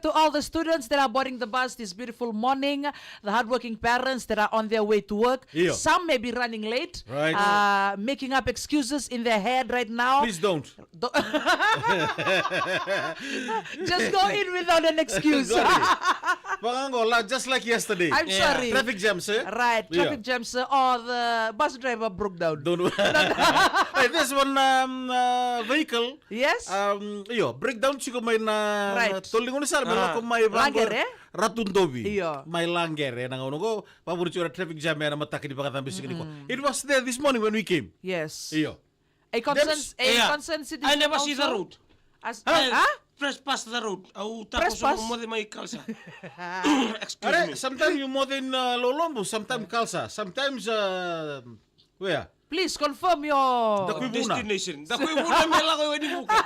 To all the students that are boarding the bus this beautiful morning, the hardworking parents that are on their way to work. Yeah. Some may be running late, Right. making up excuses in their head right now. Please don't. Just go in without an excuse. Just like yesterday. I'm sorry. Traffic jams, eh? Right, traffic jams, or the bus driver broke down. Don't. Hey, there's one vehicle. Yes? Breakdown siguro may na Right. tuling ko ni sal ko may Langer, eh? ratun dobi. Iyo. May langer nang ano ko paborito yung traffic jam na mataki di pa katambis ko. It was there this morning when we came. Yes. Iyo. A That's- concerned citizen I never see the also? road. As, I huh? trespass the road. Trespass? Tapos mo may kalsa. Excuse Are, me. sometimes you more than Lolombo, sometimes Kalsa, sometimes where? Please confirm your... The Kuibuna. Destination. Dako yung muna may lako yung buka.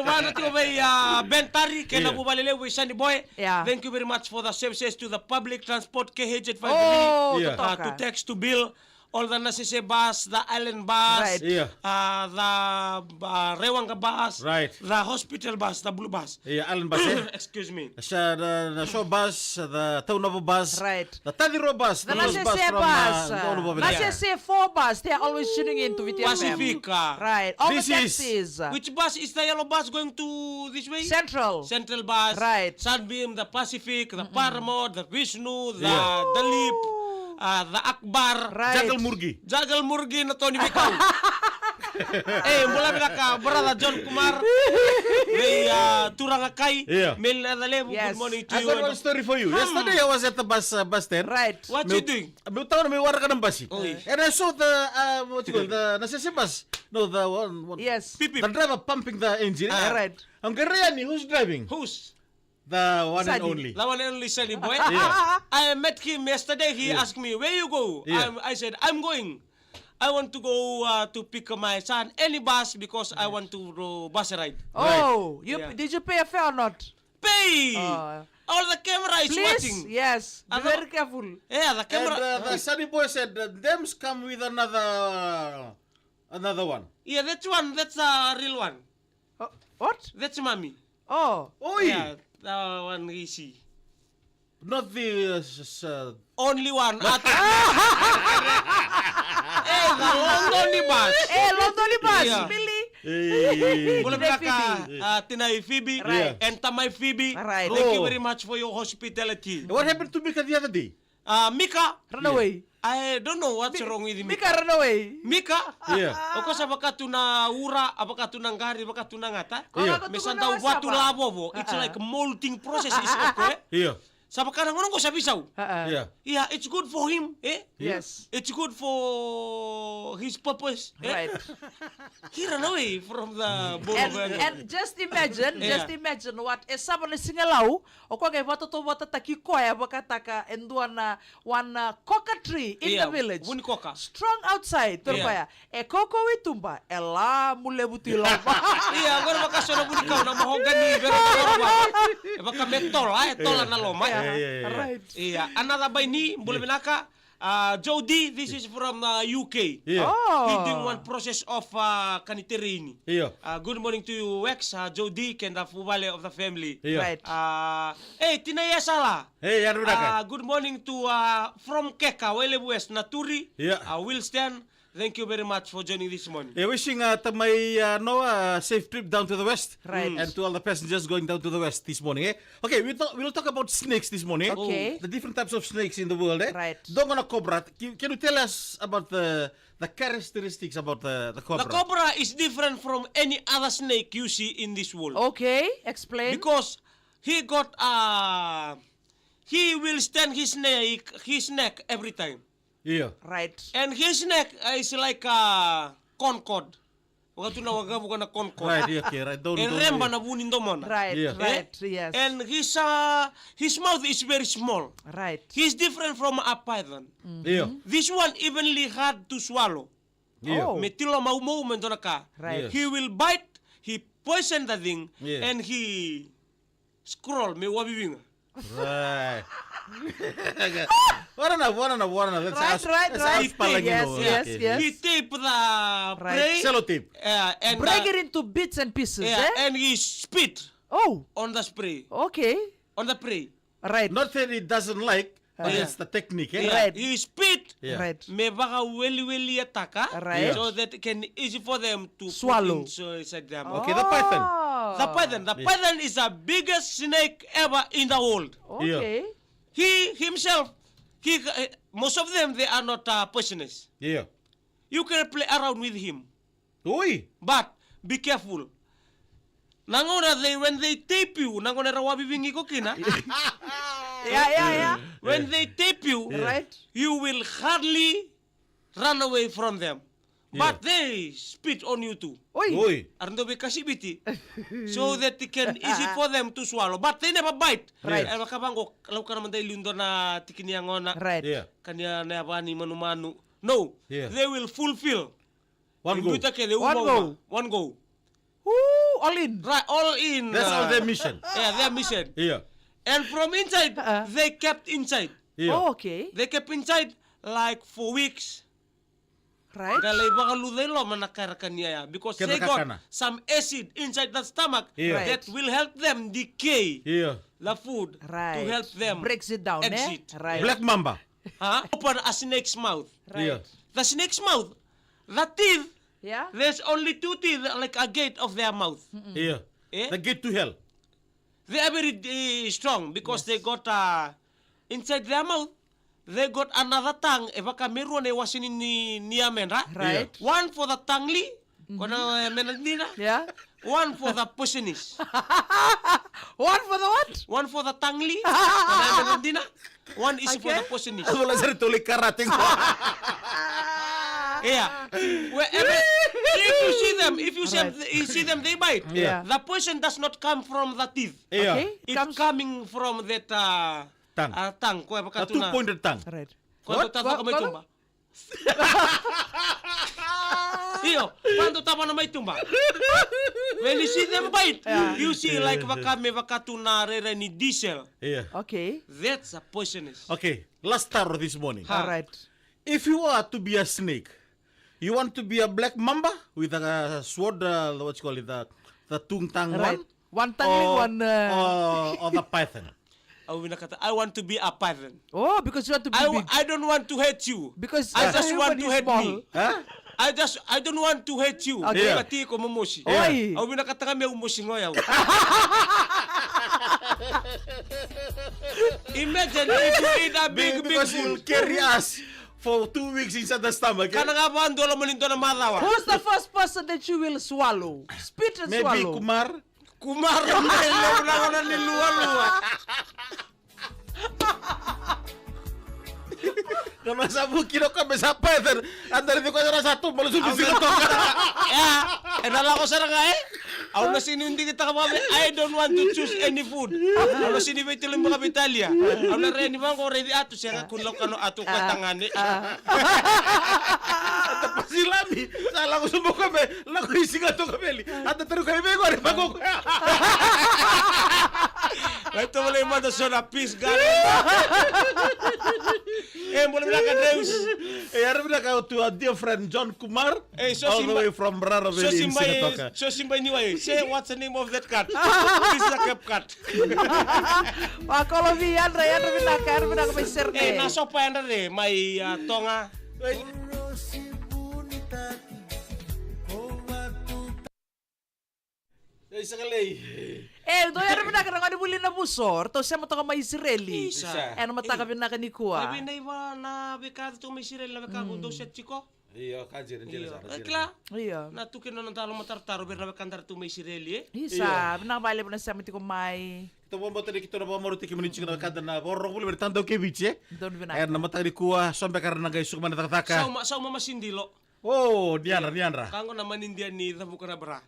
Wala ko may Bentari kaya Yeah. nabubalile with Sunny Boy. Yeah. Thank you very mumuch for the services to the public transport KH at 5 Oh, Yeah. totoo to ka. text to Bill. All the Nasise bus, the Island bus, Right. Yeah. the Rewanga bus, Right. the hospital bus, the blue bus. Yeah, Alan Bas. Excuse me. The show bus, the Taunovo bus, Right. the Tadiro bus, The Taunovo Nasese bus. Taunovo. Nasese 4 bus. They are always tuning in to VTFM. Pacifica. Right. All This the is- taxis. Which bus is the yellow bus going to this way? Central. Central bus, Right. Sunbeam, the Pacific, the Paramount, the Vishnu, the Yeah. Dalip, the Akbar, Right. Jagal Murgi. Jagal Murgi na Tony Bikaw. Mula ka, brother John Kumar, may Turangakay, Yeah. Mel Nadalev, Yes. good morning to I you. got one story for you. Yesterday I was at the bus stand. Right. What you doing? May taon na may wara ka ng bus. Oy. And I saw the what you call the Nasese bus. No, the one. Yes. Pipip. The driver pumping the engine. Right. Ang Gariani, who's driving? Who's? The one and Sunny. only. The one and only Sunny Boy. Yeah. I met him yesterday. He Yeah. asked me, where you go? Yeah. I said, I'm going. I want to go to pick my son, any bus, because I want to bus ride. Oh, you Yeah. did you pay a fare or not? Pay! Uh, All the camera is Please. watching. Yes. Be Ano? very careful. Yeah, the And camera. the Sunny boy said, "Them's come with another one." Yeah, that's one. That's a real one. Oh, what? That's mommy. Oh. Oi, Yeah, the one we see. not the Only one. The London bus. London bus. Yeah. Really? Mula Tinay ka, Tinay Phoebe, Right. and Tamay Phoebe. Right. Thank you Oh. very much for your hospitality. What happened to Mika the other day? Mika, Run away. I don't know what's wrong with Mika. Mika, run away. Mika? Yeah. Ako sa baka tuna ura, abaka tunang gari, baka tunang ngata. Yeah. Misan daw buat labo, it's like a molting process is okay. Yeah, Sa baka nang ko sa bisaw. yeah. Yeah, it's good for him, eh? Yes. It's good for his purpose. Eh? Right. He ran away from the bowl And just imagine, Yeah. just imagine what someone is singalaw o kwa kay wato to wata takikoya bakataka and one cockatoo in the village. Wuni koka. Strong outside, turbaya. E koko witumba, ela mulebutilo. Iya, agora baka sono buni kau na mahogani, very korba. Baka metol, tol na loma. Yeah. Right. Iya, another by ni, boleh binaka. Joe D, this is from UK. Yeah. Oh. He doing one process of kaniterini. Yeah. Good morning to you, Wex, Joe D, and the Fubale of the family. Yeah. Right. Tinaya Sala. Hey, ano na ka? Good morning to from Keka, Wele West, Naturi. Yeah. Will Stan. Thank you very much for joining this morning. Yeah, wishing may safe trip down to the west. Right. And to all the passengers going down to the west this morning. Eh? Okay, we'll talk about snakes this morning. Okay. The different types of snakes in the world. Eh? Right. Dogona cobra. Can you tell us about the characteristics about the cobra? The cobra is different from any other snake you see in this world. Okay, explain. Because he got he will stand his neck every time. Yeah. Right. And his neck is like a concord. Wakatu na waga bukan na concord. Right, yeah, okay, right. Don't. Remba na bunin domon. Right, Yeah. right, yes. And his mouth is very small. Right. He's different from a python. Yeah. This one evenly hard to swallow. Yeah. Oh. Metilo mau mentonaka. Right. Yes. He will bite, he poison the thing, Yeah. and he scroll me wabibinga. Right. What enough. Let's Right, ask. right, let's right. ask Palangino. Yes, yes, Okay. yes. He tape the Right. prey, Sellotape. and Break it into bits and pieces, yeah, eh? and he spit. Oh, on the spray, okay. on the prey. Right. Not that he doesn't like, but it's the technique. Eh? Right. You spit. Yeah. Right. Me baka weli ataka, Right. so that it can easy for them to Swallow. put inside them. Okay, the python. The python. The python is the biggest snake ever in the world. Okay. He himself, most of them they are not poisonous. Yeah. You can play around with him, Oi. but be careful. Nangona when they tape you, nangona rawabi bingi ko kina. Yeah. When they tape you, Right. you will hardly run away from them. But they spit on you too. Oi. Oi. Arndo be kasibiti, so that it can easy for them to swallow. But they never bite. Right. Ay makabango lau ka naman tayo lindo na tikiniangona. Right. Yeah. Kanya na abani manu-manu. No, Yeah. they will fulfill. One go. One go. One go. Woo, all in. Right, all in. That's all their mission. Yeah, their mission. Yeah. And from inside, they kept inside. Yeah. Oh, okay. They kept inside like for weeks. Right. Galay baka ludelo manakarakan niya because they got Kinakakana. some acid inside the stomach Yeah. that will help them decay Yeah. the food Right. to help them Breaks it down, exit. eh? Right. Black mamba. Open a snake's mouth. Right. Yeah. The snake's mouth, the teeth, Yeah. there's only two teeth like a gate of their mouth. Yeah. Eh? The gate to hell. They are very strong because they got inside their mouth. They got another tongue. Eva kameru ne wasini ni amendra. Right. One for the tangli, kono menandina. Yeah. One for the poisonous. One for the what? One for the tangli, kono menandina. One is for the Okay. poisonous. Wala sa rito ulit karating. Yeah. Wherever, if you see them, you see them, they bite. Yeah. The poison does not come from the teeth. Yeah. Okay. It's coming from that Tongue. tongue. Ko A baka two-pointed tongue. Right. Cuando tapa ka may What? tumba. Iyo, cuando tapa na may tumba. When you see them bite, you see like baka may baka tunarera ni diesel. Yeah. Okay. That's a poisonous. Okay. Last tarot this morning. Ha. All right. If you are to be a snake, you want to be a black mamba with a sword, what you call it, the tung tang Right. one? One tongue, one. Or the python. I want to be a python. Oh, because you want to be big. I don't want to hate you. Because I just want everybody to is hate small. me. Huh? I don't want to hate you. Okay. Yeah. Kati ko mamoshi. Oi. Au binakata kami umushi ngoyaw. Imagine if you eat a big Because food. you'll carry us for 2 weeks inside the stomach. Kana nga ba andolo mo lindo na madawa? Who's the first person that you will swallow? Spit and Maybe swallow. Kumar. Kumaro na ilaw na ko na niluwa-luwa. Kalau sabu kilo kami sa python, andar di ko sa satu malusog di sila to. Enala ko sa nga eh. Ako na sinindi kita ka mami, I don't want to choose any food. Ako na sinibay tilang mga Italia. Ako na rin, ko ready ato siya kunlaw kano ato katangani. Tapos silami, salah ko sumo kami, lako isinga to kami. At taru kami ko rin bago. Ito wala yung mada na peace gani. Boleh bilang ka Deus. Harap na ka to a dear friend John Kumar, So all the Simba- way from Raraveli in Singatoka. So simbay niyo ay, say what's the name of that cat? This is a cap cat. Pak kalau Vian, Ryan, Rubinakan, may serne. Naso pa yan rin, may tonga. Isa kalay. Do yan Rubinakan ang adibuli na busor, to siya mataka may Israeli. Isa. Ano mataka binaka ni Kuwa. Sabi na iba na bekado itong may sirel na bekado daw siya chiko. Iyo, kajir, Iyo. Kla, Iya. natukin na ng talong matartaro, pero na bekandar itong may sireli eh. Isa, binakabali mo na siya mati ko may. Ito mo ba tadi kita na maruti kimi ni chikna kada na borong kulo bertando ke biche. Doon binaka. Ayan na matari kuha sampai karena guys sukman takataka. Sauma masindilo. Oh, Diandra. Kango naman Indian ni tabu ka na bra.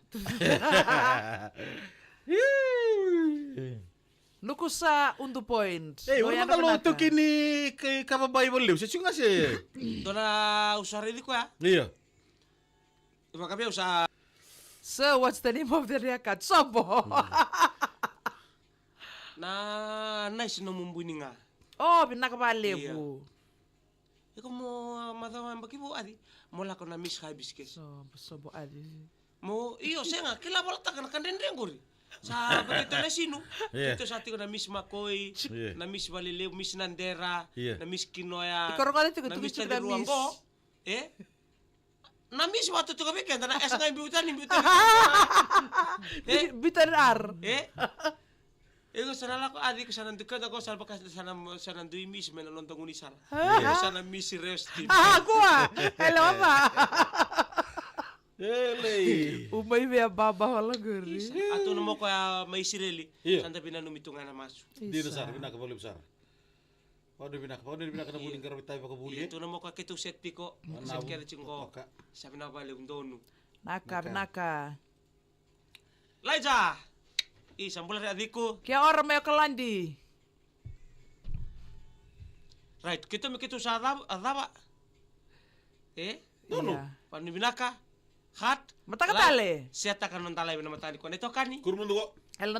Nuku sa undo point. Eh, wala ka luto kini kay kababay mo liw. Siya nga siya. Doon na usari di ko ya. Iya. Iba kami usa. So, what's the name of the reakat? Sobo. Na nice no mumbuni nga. Oh, binakabali Iya. po. Ikaw mo matawa bagi mo adi. Mula ko na miss hibiscus. Sobo adi. Mo iyo siya nga kila balata ka na kandendeng ko ri. Sa begitu na sino. Yeah. Ito sa ating na Miss Makoy, Yeah. na Miss Balileo, Miss Nandera, Yeah. na Miss Kinoya, Ikaw rin ka na Miss dito, Tadiruang Miss. ko. Na Miss waktu tu kami kan, na es nga imbiutan. Bitan R. Ego sana ko adik ko sana dukan ako sana bakas sana dui Miss menalontong unisar. Yeah. Sana Miss Restin. Ako hello pa. Ele. Umay may baba wala guri. Ato namo ko may sireli. Yeah. Santa pinumitungan na masu. Dito sar, binaka boleh besar. Paano binaka na buling karawit tayo pakabuli. Ito namo ko kitu set piko. Set kaya cingko. Sabi na balik dono. Naka. Laija. Isang bulan adikku. Kaya orang may kalandi. Right, kita mikitu sa adaba. Dono. Panu binaka. Hat. Mata ka tali. Siya ta kanon talay na matani ko. Ito kani. Kurmundo ko. Hello